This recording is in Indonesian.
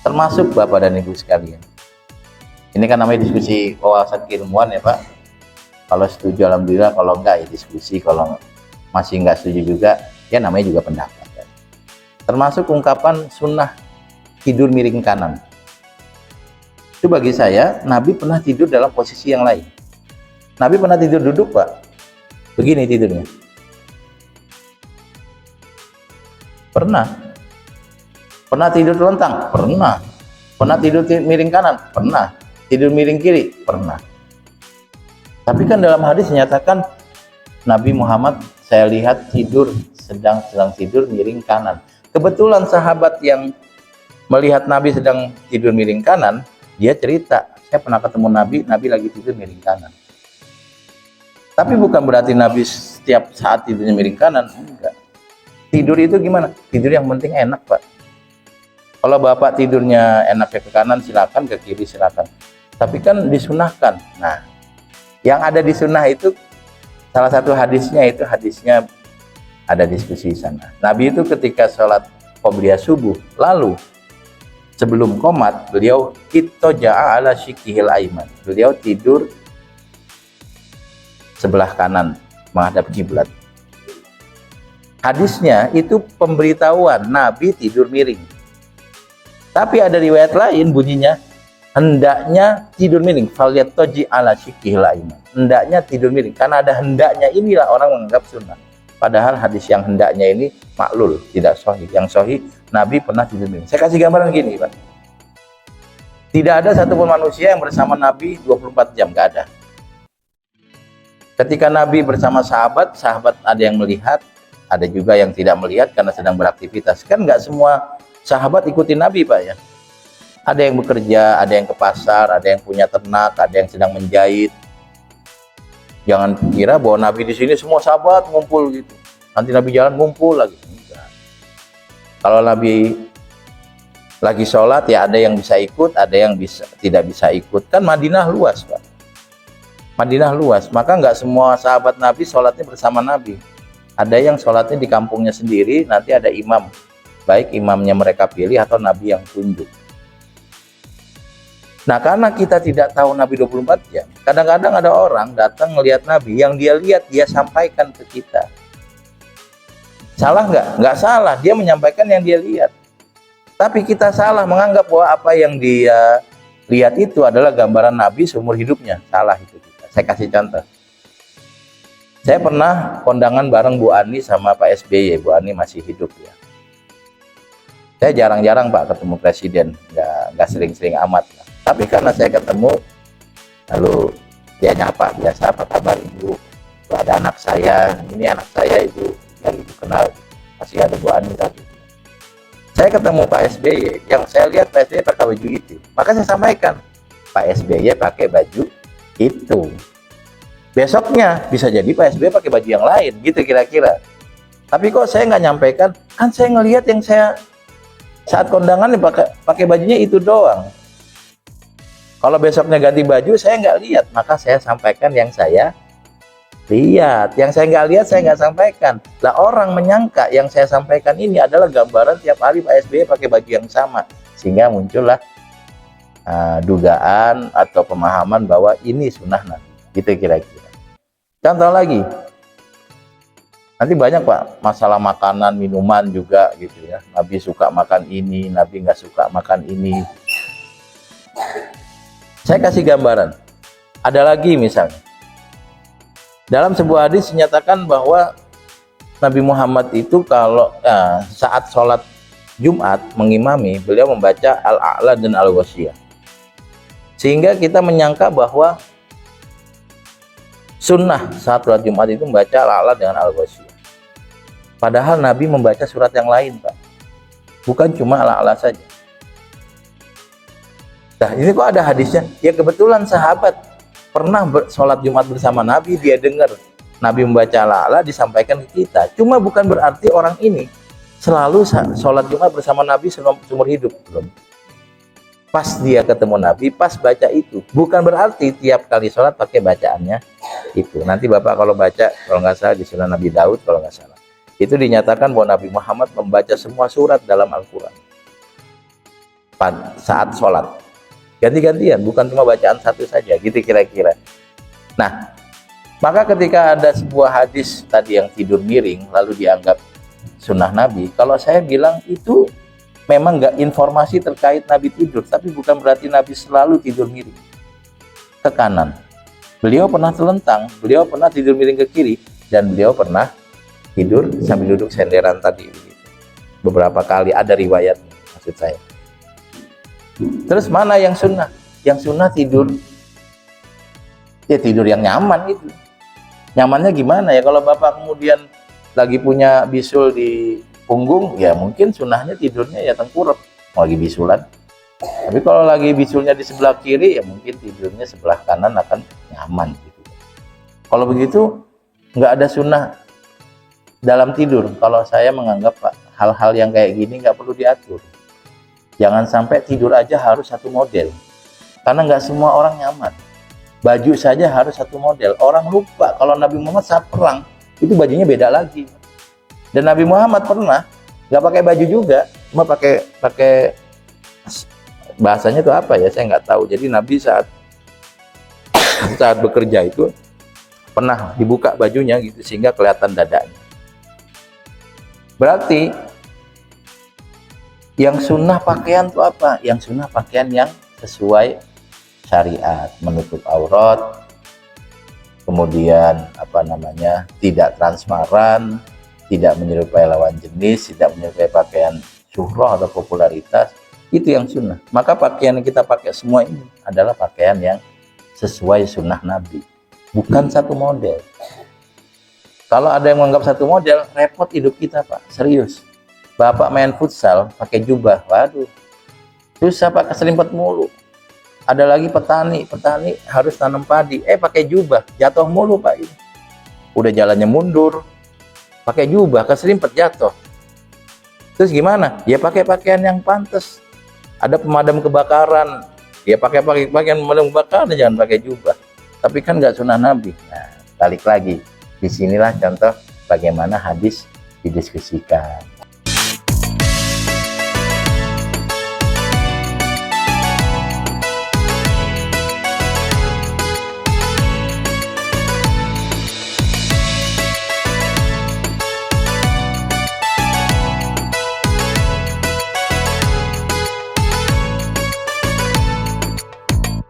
Termasuk Bapak dan Ibu sekalian. Ini kan namanya diskusi wawasan keilmuan ya Pak. Kalau setuju alhamdulillah, kalau enggak ya diskusi, kalau masih enggak setuju juga ya namanya juga pendapat. Termasuk ungkapan sunnah tidur miring kanan. Itu bagi saya, Nabi pernah tidur dalam posisi yang lain. Nabi pernah tidur duduk Pak. Begini tidurnya. Pernah. Pernah tidur telentang? Pernah. Pernah tidur miring kanan? Pernah. Tidur miring kiri? Pernah. Tapi kan dalam hadis dinyatakan Nabi Muhammad saya lihat sedang tidur miring kanan. Kebetulan sahabat yang melihat Nabi sedang tidur miring kanan, dia cerita, saya pernah ketemu Nabi lagi tidur miring kanan. Tapi bukan berarti Nabi setiap saat tidurnya miring kanan, enggak. Tidur itu gimana? Tidur yang penting enak Pak. Kalau Bapak tidurnya enaknya ke kanan silakan, ke kiri silakan. Tapi kan disunahkan. Nah, yang ada di sunnah itu salah satu hadisnya ada diskusi di sana. Nabi itu ketika sholat qobliyah subuh, lalu sebelum qomat beliau ittaja'a ala shikkihil aiman. Beliau tidur sebelah kanan menghadap kiblat. Hadisnya itu pemberitahuan Nabi tidur miring. Tapi ada riwayat lain bunyinya hendaknya tidur miring, falyattaji ala shikkihil aiman. Hendaknya tidur miring, karena ada hendaknya inilah orang menganggap sunnah. Padahal hadis yang hendaknya ini maklul, tidak sahih. Yang sahih Nabi pernah tidur miring. Saya kasih gambaran gini Pak. Tidak ada satupun manusia yang bersama Nabi 24 jam, nggak ada. Ketika Nabi bersama sahabat ada yang melihat, ada juga yang tidak melihat karena sedang beraktivitas. Kan nggak semua sahabat ikutin Nabi Pak ya. Ada yang bekerja, ada yang ke pasar, ada yang punya ternak, ada yang sedang menjahit. Jangan kira bahwa Nabi di sini semua sahabat ngumpul gitu. Nanti Nabi jalan ngumpul lagi. Enggak. Kalau Nabi lagi sholat ya ada yang bisa ikut, ada yang tidak bisa ikut. Kan Madinah luas Pak. Madinah luas, maka nggak semua sahabat Nabi sholatnya bersama Nabi. Ada yang sholatnya di kampungnya sendiri, nanti ada imam. Baik imamnya mereka pilih atau Nabi yang tunjuk. Nah karena kita tidak tahu Nabi 24 jam, kadang-kadang ada orang datang melihat Nabi, yang dia lihat dia sampaikan ke kita. Salah nggak? Nggak salah, dia menyampaikan yang dia lihat. Tapi kita salah menganggap bahwa apa yang dia lihat itu adalah gambaran Nabi seumur hidupnya. Salah itu kita. Saya kasih contoh. Saya pernah kondangan bareng Bu Ani sama Pak SBY. Bu Ani masih hidup ya. Saya jarang-jarang Pak ketemu presiden, nggak sering-sering amat. Tapi karena saya ketemu, lalu dia nyapa, biasa apa kabar Ibu? Ada anak saya, ini anak saya Ibu, yang Ibu kenal, masih ada Bu Ani tadi. Saya ketemu Pak SBY, yang saya lihat Pak SBY pakai baju itu, maka saya sampaikan, Pak SBY pakai baju itu. Besoknya bisa jadi Pak SBY pakai baju yang lain, gitu kira-kira. Tapi kok saya nggak nyampaikan, kan saya ngelihat yang saya saat kondangan pakai bajunya itu doang. Kalau besoknya ganti baju saya nggak lihat, maka saya sampaikan yang saya lihat. Yang saya nggak lihat saya nggak sampaikan. Lah orang menyangka yang saya sampaikan ini adalah gambaran tiap hari Pak SBY pakai baju yang sama, sehingga muncullah dugaan atau pemahaman bahwa ini sunnah Nabi. Gitu kira-kira. Contoh lagi. Nanti banyak Pak masalah makanan, minuman juga gitu ya. Nabi suka makan ini, Nabi nggak suka makan ini. Saya kasih gambaran. Ada lagi misalnya. Dalam sebuah hadis dinyatakan bahwa Nabi Muhammad itu kalau saat sholat Jumat mengimami, beliau membaca Al-A'la dan Al-Ghasyiyah. Sehingga kita menyangka bahwa sunnah saat sholat Jumat itu membaca Al-A'la dengan Al-Ghasyiyah. Padahal Nabi membaca surat yang lain Pak. Bukan cuma Al-A'la saja. Nah ini kok ada hadisnya? Ya kebetulan sahabat pernah sholat Jumat bersama Nabi, dia dengar Nabi membaca Al-A'la disampaikan ke kita. Cuma bukan berarti orang ini selalu sholat Jumat bersama Nabi seumur hidup. Belum. Pas dia ketemu Nabi, pas baca itu. Bukan berarti tiap kali sholat pakai bacaannya itu. Nanti Bapak kalau baca, kalau nggak salah di Sunan Nabi Daud, kalau nggak salah. Itu dinyatakan bahwa Nabi Muhammad membaca semua surat dalam Al-Quran. saat sholat. Ganti-gantian, bukan cuma bacaan satu saja, gitu kira-kira. Nah, maka ketika ada sebuah hadis tadi yang tidur miring, lalu dianggap sunnah Nabi, kalau saya bilang itu memang nggak informasi terkait Nabi tidur, tapi bukan berarti Nabi selalu tidur miring ke kanan. Beliau pernah telentang, beliau pernah tidur miring ke kiri, dan beliau pernah tidur sambil duduk senderan tadi. Beberapa kali ada riwayat, maksud saya. Terus mana yang sunnah? Yang sunnah tidur, ya tidur yang nyaman gitu. Nyamannya gimana ya? Kalau Bapak kemudian lagi punya bisul di punggung, ya mungkin sunnahnya tidurnya ya tengkurap, lagi bisulan. Tapi kalau lagi bisulnya di sebelah kiri, ya mungkin tidurnya sebelah kanan akan nyaman gitu. Kalau begitu nggak ada sunnah dalam tidur. Kalau saya menganggap hal-hal yang kayak gini nggak perlu diatur. Jangan sampai tidur aja harus satu model, karena nggak semua orang nyaman. Baju saja harus satu model. Orang lupa kalau Nabi Muhammad saat perang itu bajunya beda lagi. Dan Nabi Muhammad pernah nggak pakai baju juga, cuma pakai bahasanya itu apa ya, saya nggak tahu. Jadi Nabi saat bekerja itu pernah dibuka bajunya gitu sehingga kelihatan dadanya. Berarti yang sunnah pakaian itu apa? Yang sunnah pakaian yang sesuai syariat, menutup aurat, kemudian tidak transparan, tidak menyerupai lawan jenis, tidak menyerupai pakaian syuhrah atau popularitas. Itu yang sunnah. Maka pakaian yang kita pakai semua ini adalah pakaian yang sesuai sunnah Nabi, bukan satu model. Kalau ada yang menganggap satu model, repot hidup kita, Pak. Serius. Bapak main futsal pakai jubah, waduh, susah Pak, keselimpet mulu. Ada lagi petani harus tanam padi, pakai jubah, jatuh mulu Pak. Udah jalannya mundur, pakai jubah, keselimpet jatuh. Terus gimana? Ya pakai pakaian yang pantas. Ada pemadam kebakaran, ya pakai pakaian pemadam kebakaran, jangan pakai jubah. Tapi kan nggak sunnah Nabi. Nah, balik lagi, disinilah contoh bagaimana hadis didiskusikan.